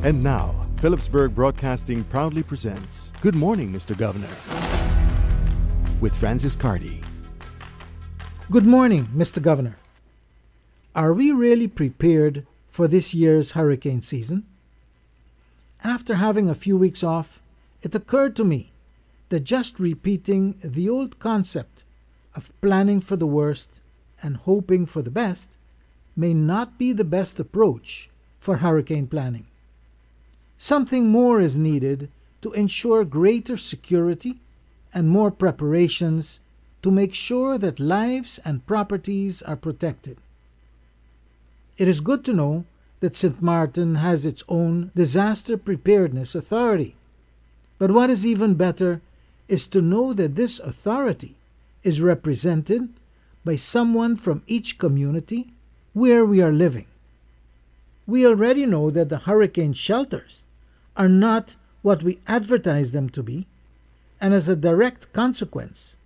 And now, Philipsburg Broadcasting proudly presents Good Morning, Mr. Governor, with Francis Carty. Good morning, Mr. Governor. Are we really prepared for this year's hurricane season? After having a few weeks off, it occurred to me that just repeating the old concept of planning for the worst and hoping for the best may not be the best approach for hurricane planning. Something more is needed to ensure greater security and more preparations to make sure that lives and properties are protected. It is good to know that St. Maarten has its own disaster preparedness authority. But what is even better is to know that this authority is represented by someone from each community where we are living. We already know that the hurricane shelters are not what we advertise them to be, and as a direct consequence,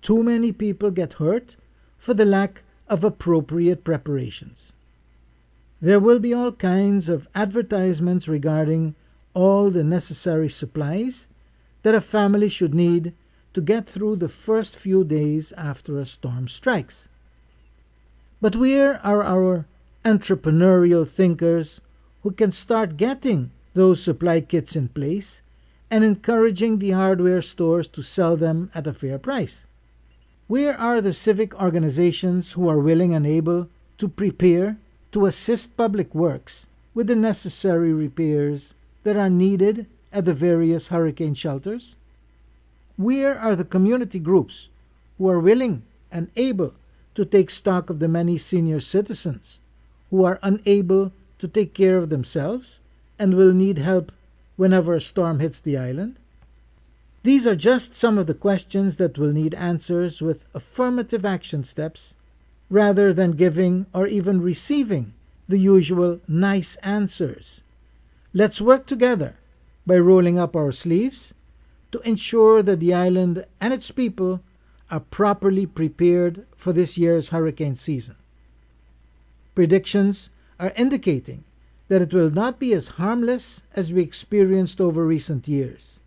too many people get hurt for the lack of appropriate preparations. There will be all kinds of advertisements regarding all the necessary supplies that a family should need to get through the first few days after a storm strikes. But where are our entrepreneurial thinkers who can start getting those supply kits in place and encouraging the hardware stores to sell them at a fair price? Where are the civic organizations who are willing and able to prepare to assist public works with the necessary repairs that are needed at the various hurricane shelters? Where are the community groups who are willing and able to take stock of the many senior citizens who are unable to take care of themselves and will need help whenever a storm hits the island? These are just some of the questions that will need answers with affirmative action steps rather than giving or even receiving the usual nice answers. Let's work together by rolling up our sleeves to ensure that the island and its people are properly prepared for this year's hurricane season. Predictions are indicating that it will not be as harmless as we experienced over recent years.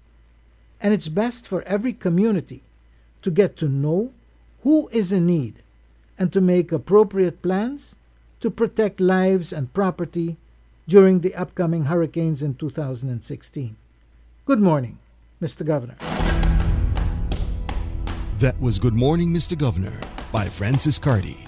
And it's best for every community to get to know who is in need and to make appropriate plans to protect lives and property during the upcoming hurricanes in 2016. Good morning, Mr. Governor. That was Good Morning, Mr. Governor by Francis Carty.